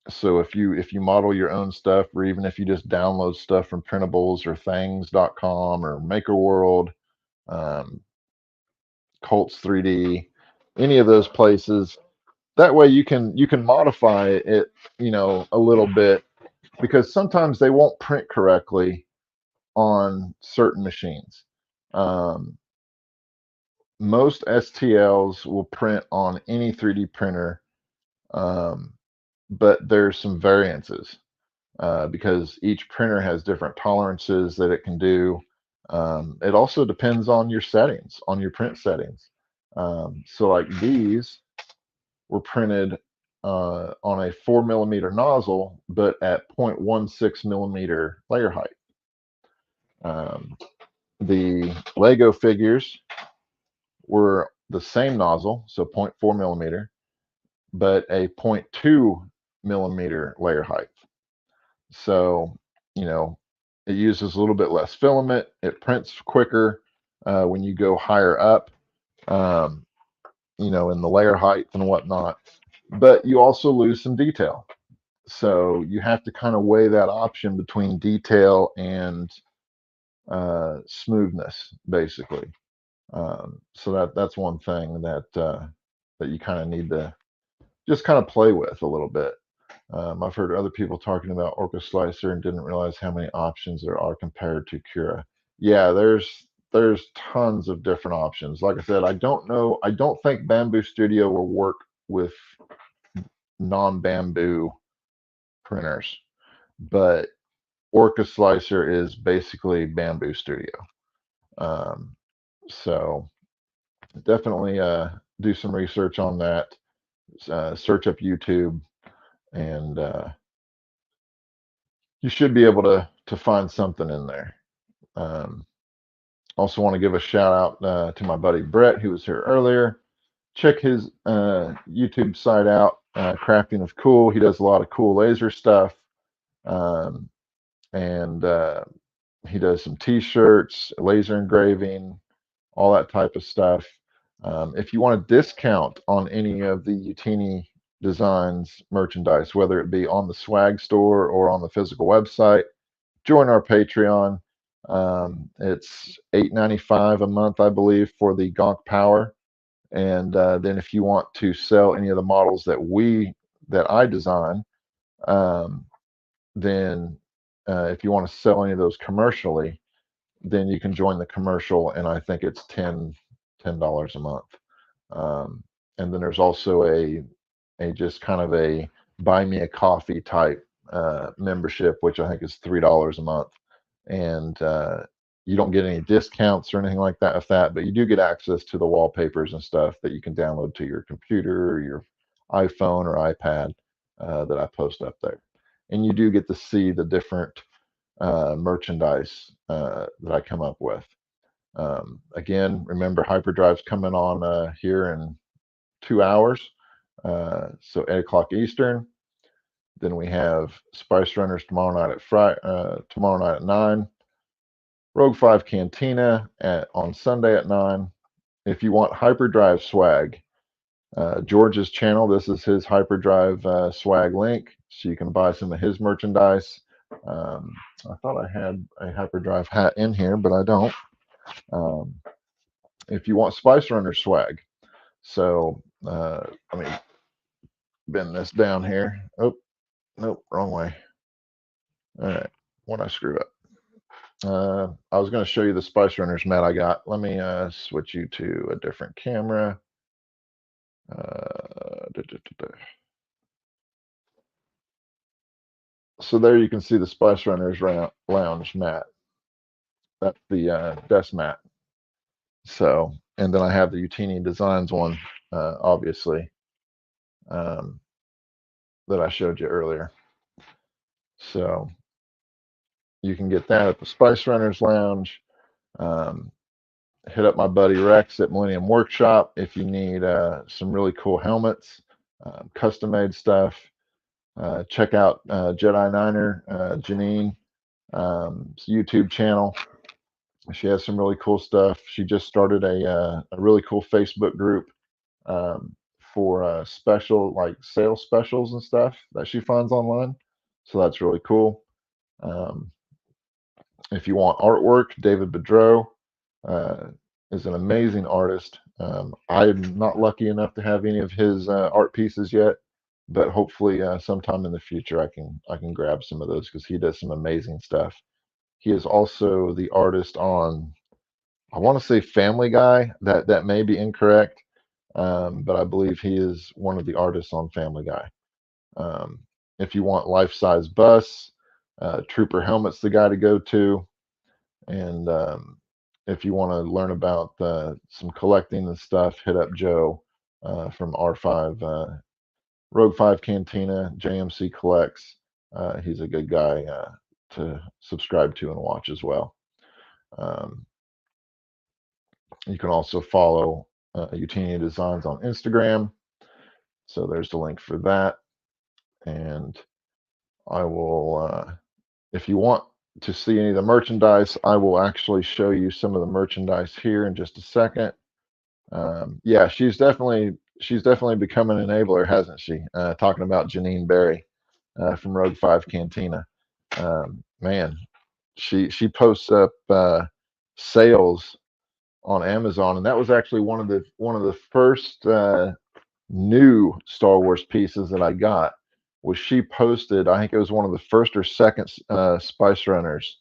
so if you model your own stuff, or even if you just download stuff from printables or things.com or Maker World, um, Colts 3D, any of those places, that way you can modify it, a little bit, because sometimes they won't print correctly on certain machines. Um, most STLs will print on any 3D printer, um, but there's some variances because each printer has different tolerances that it can do. It also depends on your settings, on your print settings. So like these were printed on a 4 millimeter nozzle, but at 0.16 millimeter layer height. Um, the Lego figures were the same nozzle, so 0.4 millimeter, but a zero point 0.2 millimeter layer height. So, you know, it uses a little bit less filament. It prints quicker when you go higher up, um, in the layer height and whatnot. But you also lose some detail. So you have to kind of weigh that option between detail and smoothness, basically. So that's one thing that you kind of need to just kind of play with a little bit. I've heard other people talking about Orca Slicer and didn't realize how many options there are compared to Cura. Yeah, there's tons of different options. Like I said, I don't know. I don't think Bamboo Studio will work with non-bamboo printers, but Orca Slicer is basically Bamboo Studio. Um, so definitely do some research on that. Search up YouTube, and you should be able to find something in there. Um, Also want to give a shout out to my buddy Brett, who was here earlier. Check his YouTube site out, Crafting of Cool. He does a lot of cool laser stuff, um, and he does some T-shirts, laser engraving, all that type of stuff. If you want a discount on any of the Utinni Designs merchandise, whether it be on the swag store or on the physical website, join our Patreon. It's $8.95 a month, I believe, for the Gonk Power. And then if you want to sell any of the models that I design, um, then if you want to sell any of those commercially, then you can join the commercial, and I think it's $10 a month. Um, and then there's also a just kind of a buy me a coffee type membership, which I think is $3 a month, and you don't get any discounts or anything like that with that, but you do get access to the wallpapers and stuff that you can download to your computer or your iPhone or iPad that I post up there, and you do get to see the different merchandise that I come up with. Again, remember Hyperdrive's coming on here in 2 hours, so 8 o'clock Eastern. Then we have Spice Runners tomorrow night at 9. Rogue 5 Cantina on Sunday at 9. If you want Hyperdrive swag, George's channel, this is his Hyperdrive swag link, so you can buy some of his merchandise. I thought I had a Hyperdrive hat in here, but I don't. If you want Spice Runner swag, so let me bend this down here. Oh, nope, wrong way. All right, what I screwed up. I was going to show you the Spice Runners mat I got. Let me switch you to a different camera. So there you can see the Spice Runners lounge mat. That's the desk mat. So, and then I have the Utinni Designs one, obviously, that I showed you earlier. So you can get that at the Spice Runners Lounge. Hit up my buddy Rex at Millennium Workshop if you need some really cool helmets, custom made stuff. Check out Jedi Niner, Janine, YouTube channel. She has some really cool stuff. She just started a really cool Facebook group for special, like sales specials and stuff that she finds online. So that's really cool. If you want artwork, David Bedreau is an amazing artist. I'm not lucky enough to have any of his art pieces yet, but hopefully sometime in the future I can grab some of those because he does some amazing stuff. He is also the artist on, I want to say Family Guy. That may be incorrect, but I believe he is one of the artists on Family Guy. If you want life-size bus, Trooper Helmet's the guy to go to. And if you want to learn about some collecting and stuff, hit up Joe from R5 Rogue 5 Cantina, JMC Collects. He's a good guy to subscribe to and watch as well. You can also follow Utinni Designs on Instagram. So there's the link for that. And I will, if you want to see any of the merchandise, I will actually show you some of the merchandise here in just a second. Yeah, she's definitely become an enabler, hasn't she? Talking about Janine Berry from Rogue 5 Cantina. Man, she posts up sales on Amazon, and that was actually one of the first new Star Wars pieces that I got. Was she posted? I think it was one of the first or second Spice Runners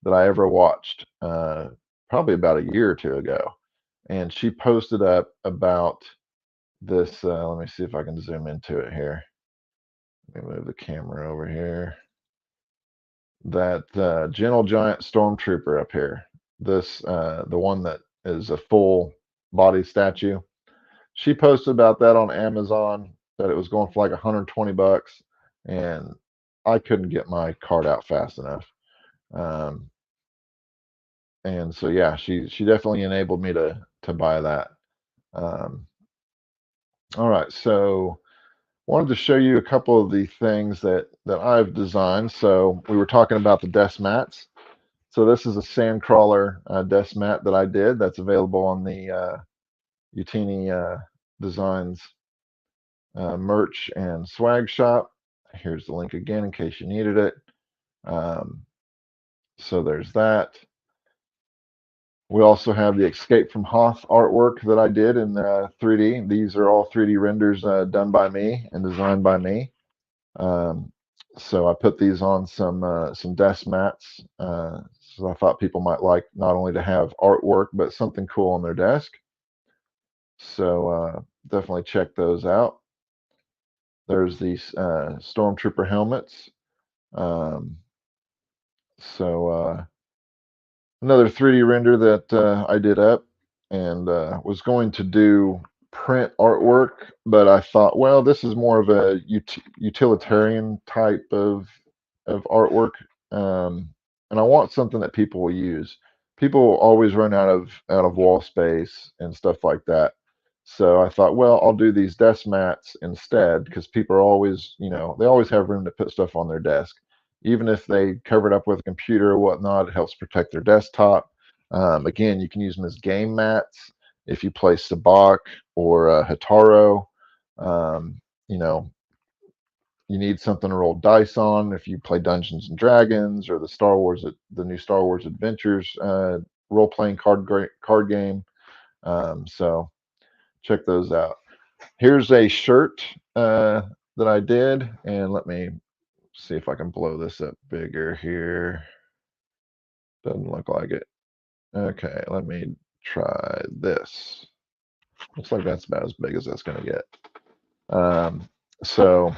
that I ever watched, probably about a year or two ago, and she posted up about this. Let me see if I can zoom into it here. Let me move the camera over here. That Gentle Giant Stormtrooper up here. This the one that is a full body statue. She posted about that on Amazon that it was going for like 120 bucks, and I couldn't get my card out fast enough. And so yeah, she definitely enabled me to buy that. All right, so wanted to show you a couple of the things that I've designed. So we were talking about the desk mats. So this is a Sandcrawler desk mat that I did. That's available on the Utinni Designs merch and swag shop. Here's the link again in case you needed it. So there's that. We also have the Escape from Hoth artwork that I did in 3D. These are all 3D renders done by me and designed by me. Um, so I put these on some desk mats. So I thought people might like not only to have artwork, but something cool on their desk. So definitely check those out. There's these Stormtrooper helmets. Um, so another 3D render that I did up and was going to do print artwork, but I thought, well, this is more of a utilitarian type of artwork, and I want something that people will use. People always run out of wall space and stuff like that. So I thought, well, I'll do these desk mats instead because people are always, they always have room to put stuff on their desk. Even if they cover it up with a computer or whatnot, it helps protect their desktop. Again, you can use them as game mats if you play Sabak or Hataro. Um, you know, you need something to roll dice on if you play Dungeons and Dragons or the new Star Wars Adventures role playing card game. So check those out. Here's a shirt that I did, and let me see if I can blow this up bigger here. Doesn't look like it. Okay, let me try this. Looks like that's about as big as that's going to get. So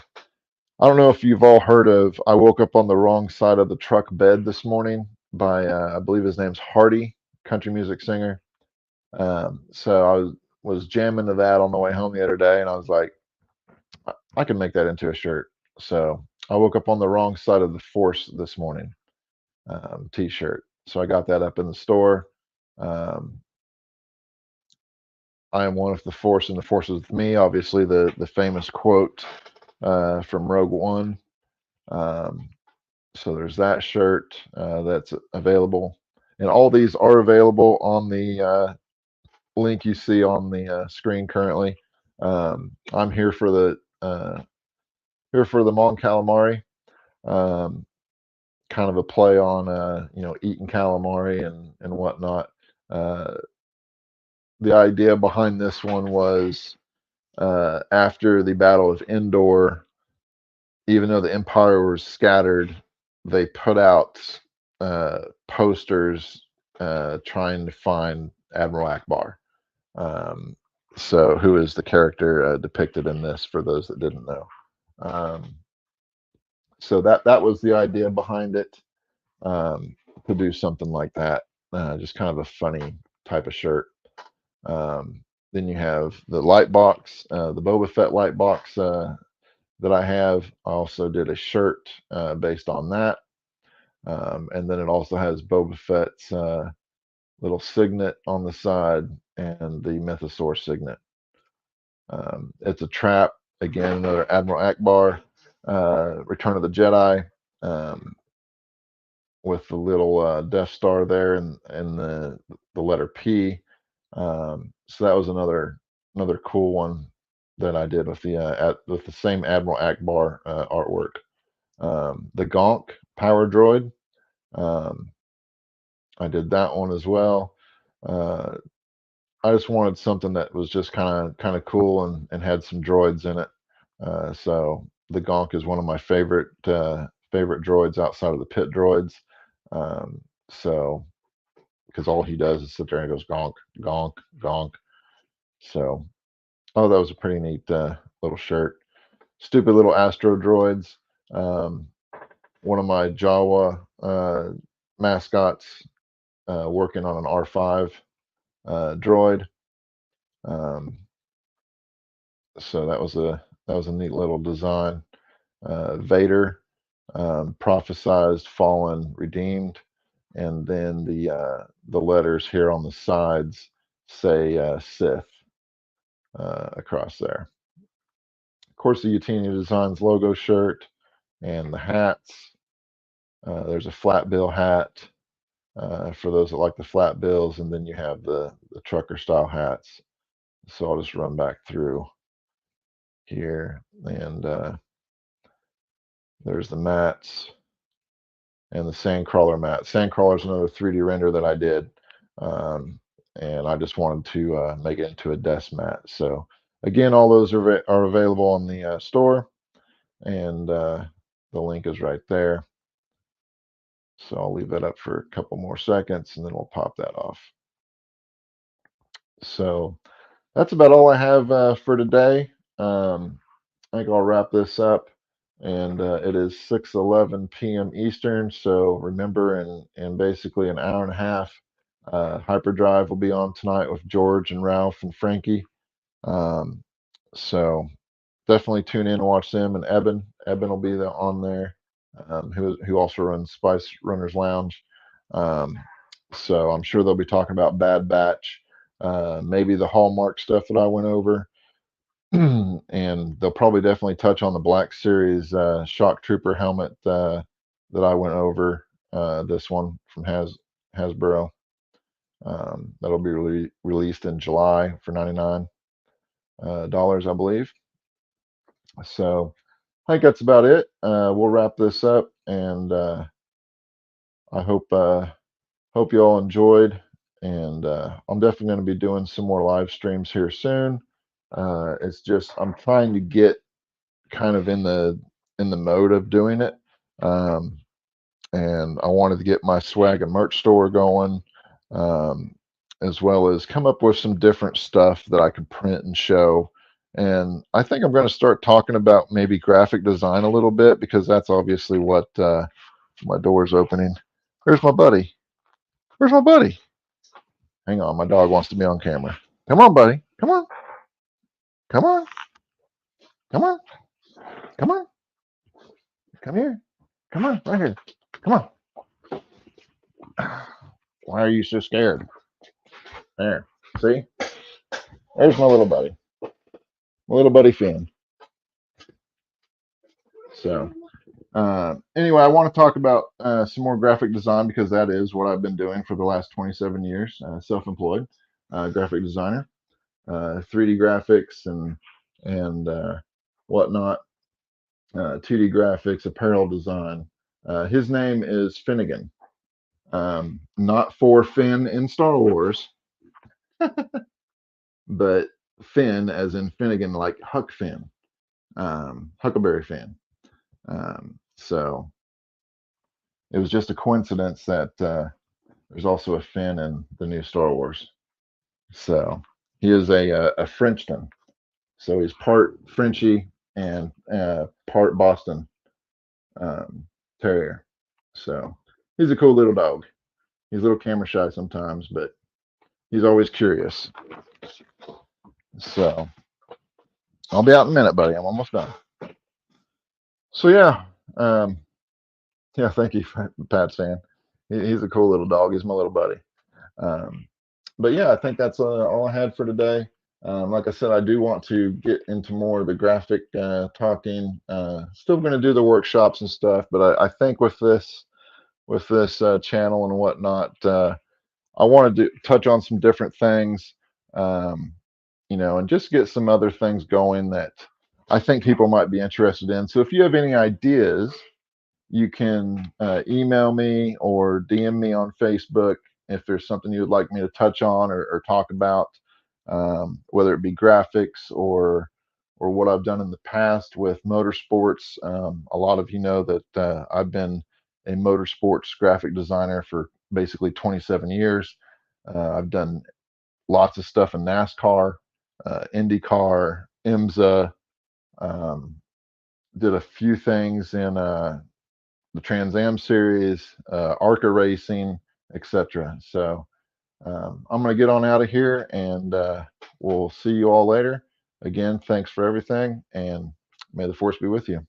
I don't know if you've all heard of I Woke Up on the Wrong Side of the Truck Bed This Morning by, I believe his name's Hardy, country music singer. So I was jamming to that on the way home the other day, and I was like, I can make that into a shirt. So I woke up on the wrong side of the force this morning, t-shirt. So I got that up in the store. Um, I am one with the force, and the force is with me. Obviously, the famous quote from Rogue One. Um, so there's that shirt that's available, and all these are available on the link you see on the screen currently. I'm here for the Mon Calamari, um, kind of a play on eating calamari and whatnot. Uh, the idea behind this one was after the Battle of Endor, even though the Empire was scattered, they put out posters trying to find Admiral Akbar. Um, so, who is the character depicted in this? For those that didn't know, um, so that was the idea behind it, to do something like that. Just kind of a funny type of shirt. Then you have the light box, the Boba Fett light box that I have. I also did a shirt based on that. And then it also has Boba Fett's little signet on the side and the Mythosaur signet. It's a trap. Again, another Admiral Akbar, Return of the Jedi, with the little Death Star there and the letter P. So that was another cool one that I did with the same Admiral Akbar artwork. The Gonk Power Droid. Um, I did that one as well. Uh, I just wanted something that was just kind of cool and had some droids in it. So the Gonk is one of my favorite droids outside of the pit droids. So because all he does is sit there and goes gonk, gonk, gonk. So that was a pretty neat little shirt. Stupid little Astro droids. Um, One of my Jawa mascots working on an R5 droid. Um, so that was a neat little design. Vader, prophesized, fallen, redeemed, and then the letters here on the sides say Sith across there. Of course, the Utinni Designs logo shirt and the hats. There's a flat bill hat for those that like the flat bills, and then you have the trucker style hats. So I'll just run back through here, and there's the mats and the Sandcrawler mat. Sandcrawler is another 3D render that I did, um, and I just wanted to make it into a desk mat. So again, all those are available on the store, and the link is right there. So I'll leave that up for a couple more seconds, and then we'll pop that off. So that's about all I have for today. I think I'll wrap this up. And it is 6:11 p.m. Eastern. So remember, in basically an hour and a half, Hyperdrive will be on tonight with George and Ralph and Frankie. Um, so definitely tune in and watch them. And Eben will be on there, who also runs Spice Runners Lounge. Um, so I'm sure they'll be talking about Bad Batch, maybe the Hallmark stuff that I went over. And they'll probably definitely touch on the Black Series Shock Trooper helmet that I went over. This one from Hasbro. That'll be released in July for $99, I believe. So I think that's about it. We'll wrap this up, and I hope you all enjoyed. And I'm definitely going to be doing some more live streams here soon. It's just I'm trying to get kind of in the mode of doing it. Um, and I wanted to get my swag and merch store going, um, as well as come up with some different stuff that I could print and show. And I think I'm going to start talking about maybe graphic design a little bit, because that's obviously what my door's opening. Where's my buddy? Where's my buddy? Hang on, my dog wants to be on camera. Come on, buddy. Come on. Come on. Come on. Come on. Come here. Come on, right here. Come on. Why are you so scared? There. See? There's my little buddy. My little buddy Finn. So, anyway, I want to talk about some more graphic design, because that is what I've been doing for the last 27 years, self-employed graphic designer, 3D graphics and whatnot, 2D graphics, apparel design. His name is Finnegan, not for Finn in Star Wars, but Finn as in Finnegan, like Huck Finn, Huckleberry Finn. So it was just a coincidence that there's also a Finn in the new Star Wars. So he is a Frenchton. So he's part Frenchie and part Boston Terrier. So he's a cool little dog. He's a little camera shy sometimes, but he's always curious. So I'll be out in a minute, buddy. I'm almost done. So yeah, yeah. Thank you, Pat's fan. He's a cool little dog. He's my little buddy. But yeah, I think that's all I had for today. Like I said, I do want to get into more of the graphic talking. Still going to do the workshops and stuff, but I think with this channel and whatnot, I wanted to touch on some different things, and just get some other things going that I think people might be interested in. So if you have any ideas, you can email me or DM me on Facebook if there's something you would like me to touch on or talk about, whether it be graphics or what I've done in the past with motorsports. A lot of you know that I've been a motorsports graphic designer for basically 27 years. I've done lots of stuff in NASCAR, IndyCar, IMSA, did a few things in the Trans Am series, ARCA racing, etc. So I'm going to get on out of here, and we'll see you all later. Again, thanks for everything, and may the force be with you.